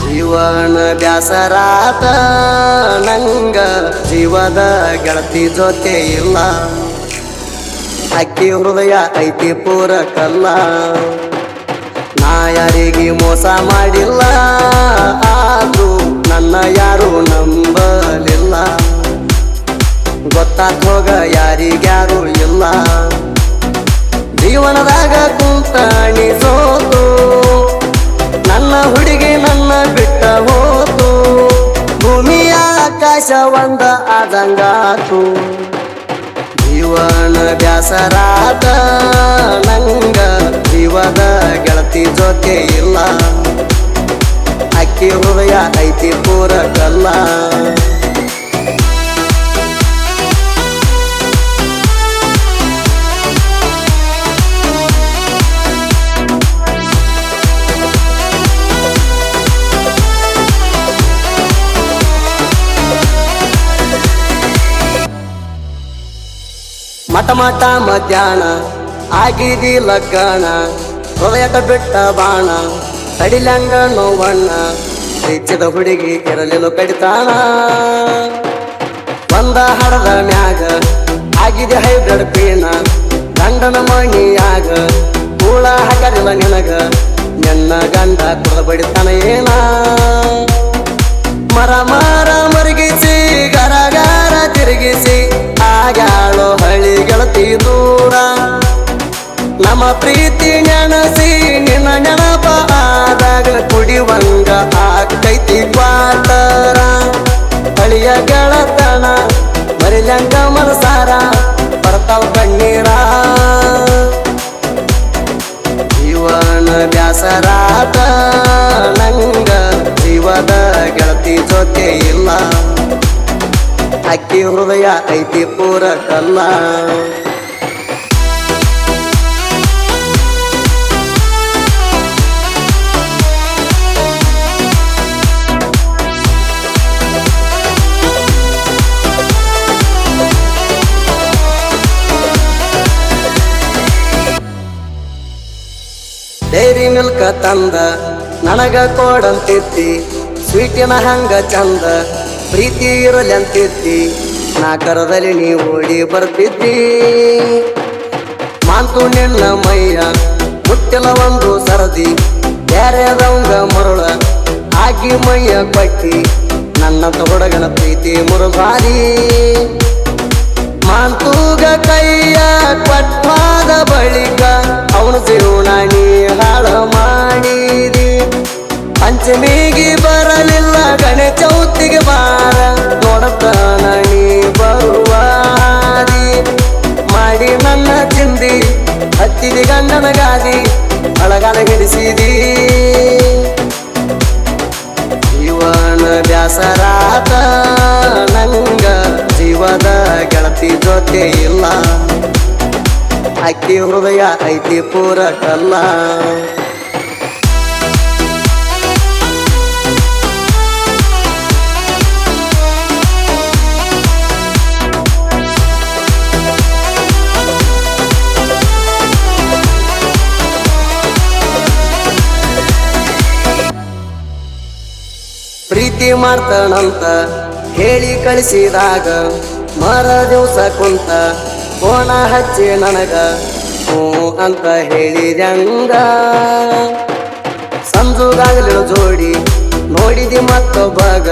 ಜೀವನ ಬ್ಯಾಸರಾತ ನಂಗ ಜೀವದ ಗೆಳತಿ ಜೊತೆ ಇಲ್ಲ ಅಕ್ಕಿ ಹೃದಯ ಐತಿ ಪೂರ ಕಲ್ಲ ನಾ ಯಾರಿಗೆ ಮೋಸ ಮಾಡಿಲ್ಲ ಆದ್ರೂ ನನ್ನ ಯಾರು ನಂಬಲಿಲ್ಲ ಗೊತ್ತಾತ್ ಹೋಗ ಯಾರಿಗ್ಯಾರು ಇಲ್ಲ ಜೀವನದಾಗ ಕುಂತಾಣಿ ಸೋತು ನನ್ನ ಹುಡುಗಿ ನನ್ನ ಬಿಟ್ಟ ಹೋತು ಭೂಮಿಯ ಆಕಾಶ ಒಂದ ಆದಂಗಾತು ಜೀವನ ಬ್ಯಾಸರಾತ ನಂಗ ಜೀವದ ಗೆಳತಿ ಜೊತೆ ಇಲ್ಲ ಅಕ್ಕಿ ಹೃದಯ ಐತಿ ಪೂರ ಕಲ್ಲ ಮಠ ಮಠ ಮಧ್ಯಾಹ್ನ ಆಗಿದಿ ಲಗ್ನ ಹೃದಯಕ ಬಿಟ್ಟ ಬಾಣ ತಡಿಲಂಗ ನೋವಣ್ಣ ಹೆಚ್ಚಿದ ಹುಡುಗಿ ಇರಲಿಲ್ಲ ಕಡಿತಾಣ ಬಂದ ಹಡದ ಮ್ಯಾಗ ಆಗಿದೆ ಹೈಬ್ರಿಡ್ ಪೀನ ಗಂಡನ ಮಣಿಯಾಗ ಕೂಳ ಹಾಕರಿಲ್ಲ ನಿನಗ ನಿನ್ನ ಗಂಡ ಕುಡ ಬಡಿತಾನ ಏನ ಮರ ಮರ ಮರಗಿಸಿ ಗರಗಾರ ತಿರುಗಿಸಿ ಆಗಾಳೋ ಹಳಿ ಗೆಳತಿ ದೂರ ನಮ್ಮ ಪ್ರೀತಿ ನೆನಸಿ ನಿನ್ನ ನೆನಪ ಆದಾಗ ಕುಡಿವಂಗ ಆಕೈತಿ ಕ್ವಾಟರ ಹಳಿಯ ಗೆಳತನ ಮರಿಲಂಗ ಮನಸಾರ ಬರ್ತಾವ ಕಣ್ಣೀರ ಜೀವನ ಬ್ಯಾಸರಾತ ನಂಗ ಜೀವದ ಗೆಳತಿ ಜೊತೆ ಇಲ್ಲ ಅಕ್ಕಿ ಹೃದಯ ಐತಿ ಪೂರ ಕಲ್ಲ ಡೈರಿ ಮಿಲ್ಕ ತಂದ ನನಗ ಕೊಡಂತಿದ್ದಿ ಸ್ವೀಟಿನ ಹಂಗ ಚಂದ ಪ್ರೀತಿ ಇರಲಂತಿದ್ದಿ ನಾ ಕರದಲ್ಲಿ ನೀ ಓಡಿ ಬರ್ತಿದ್ದಿ ಮಾಂತು ನಿನ್ನ ಮೈಯ ಮುಟ್ಟಿಲ ಒಂದು ಸರದಿ ಬ್ಯಾರೆದವಂಗ ಮರುಳ ಆಗಿ ಮೈಯ ಕೊಟ್ಟಿ ನನ್ನಂತ ಹುಡುಗನ ಪ್ರೀತಿ ಮುರುಗಾರಿ ಮಾಂತೂಗ ಕೈಯ ಕೊಟ್ಟಾದ ಬಳಿಕ ಅವನು ಜೀವನ ನೀ ಹಾಳ ಮಾಡಿದಿ ಪಂಚಮಿಗೆ ಬರಲಿಲ್ಲ ಗಣೇಶ ಚೌತಿಗೆ ಬಾರ ನೋಡತಾನ ನೀ ಬರುವಾದಿ ಮಾಡಿ ನನ್ನ ಚಿಂದಿ ಹತ್ತಿದಿ ಗಂಡನ ಗಾದಿ ಅಳಗಾಲ ಹಿಡಿಸಿದಿ ಜೀವನ ಬ್ಯಾಸರಾತ ನಂಗ ಜೀವದ ಗೆಳತಿ ಜೊತೆ ಇಲ್ಲ ಅಕ್ಕಿ ಹೃದಯ ಐತಿ ಪೂರ ಕಲ್ಲ ಪ್ರೀತಿ ಮಾಡ್ತಾನಂತ ಹೇಳಿ ಕಳಿಸಿದಾಗ ಮರ ದಿವಸ ಕುಂತ ಫೋನ ಹಚ್ಚಿ ನನಗ ಹ್ಞೂ ಅಂತ ಹೇಳಿದಂಗ ಸಂಜುಗಾಗಲಿಳು ಜೋಡಿ ನೋಡಿದಿ ಮತ್ತೊಬ್ಬಾಗ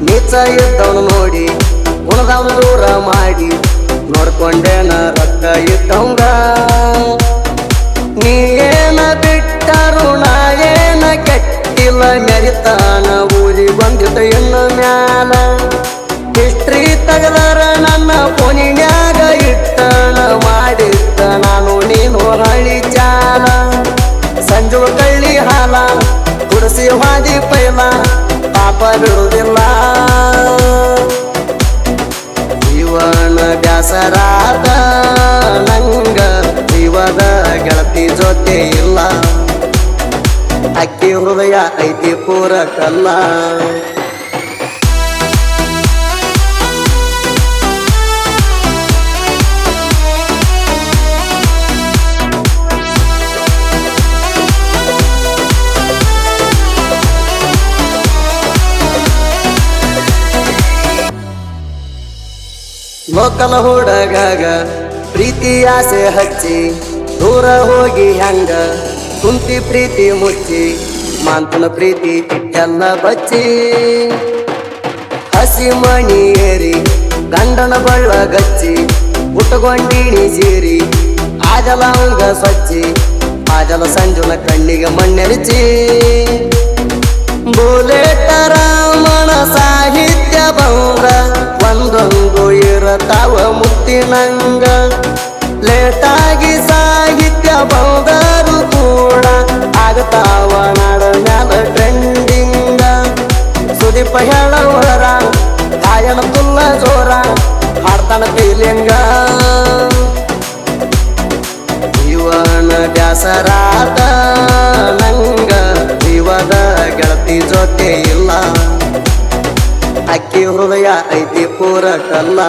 ನೀಚ ಇದ್ದವನು ನೋಡಿ ಉಣದವನು ದೂರ ಮಾಡಿ ನೋಡ್ಕೊಂಡೇನ ರೊಕ್ಕ ಇದ್ದವಂಗ ನೀ ಏನ ಬಿಟ್ಟರು ನಾ ಏನ ಕೆಟ್ಟಿಲ್ಲ ಮೆರಿತಾನ ಊರಿ ಬಂದಿದ್ದ ಇನ್ನು ಮ್ಯಾಲ ಹಿಸ್ಟ್ರಿ ತೆಗದಾರ ನನ್ನ ಫೋನಿನ್ಯಾಗ ಇಟ್ಟಣ ಮಾಡಿದ್ದ ನಾನು ನೀನು ಹಳಿ ಚಾಲ ಸಂಜು ಕಳ್ಳಿ ಹಾಲ ಕುಡಿಸಿ ಹಾದಿ ಪೈಲ ಪಾಪ ಬಿಡುವುದಿಲ್ಲ ಜೀವನ ಬ್ಯಾಸರಾತ ನಂಗ ಜೀವದ ಗೆಳತಿ ಜೊತೆ ಇಲ್ಲ ಅಕ್ಕಿ ಹೃದಯ ಐತಿ ಪೂರ ಕಲ್ಲ ಲೋಕಲ ಹುಡುಗಾಗ ಪ್ರೀತಿ ಆಸೆ ಹಚ್ಚಿ ದೂರ ಹೋಗಿ ಹೆಂಗ ಕುಂತಿ ಪ್ರೀತಿ ಮುಚ್ಚಿ ಮಾಂತನ ಪ್ರೀತಿ ಎಲ್ಲ ಬಚ್ಚಿ ಹಸಿ ಮಣಿ ಏರಿ ಗಂಡನ ಬಳ್ಳ ಗಚ್ಚಿ ಉಟ್ಟುಕೊಂಡಿಣಿ ಸೀರಿ ಆಜಲ ಅವಂಗ ಸ್ವಚ್ಚಿ ಆಜಲ ಸಂಜುನ ಕಣ್ಣಿಗೆ ಮಣ್ಣೆರಿಚಿ ಬುಲೆಟ ರಾಮಣ ಸಾಹಿತ್ಯ ಬಂದ್ರ ಒಂದೊಂದು ಇರತಾವ ಮುತ್ತಿನಂಗ ಲೇಟಾಗಿ ಸಾಹಿತ್ಯ ಬಂದರು ಕೂಡ ಆಗತಾವ ನಾಡ ಮ್ಯಾಲ ಟ್ರೆಂಡಿಂಗ ಸುದೀಪ ಹೇಳವರ ಗಾಯನ ತುಲ್ಲ ಜೋರ ಹಾಡ್ತಾನ ಫೀಲಿಂಗ ಇವನ ಬ್ಯಾಸರಾತ ನಂಗ ಜೀವದ ಗೆಳತಿ ಜೊತೆ ಇಲ್ಲ ಅಕ್ಕಿ ಹೃದಯ ಐತಿ ಪೂರ ಕಲ್ಲ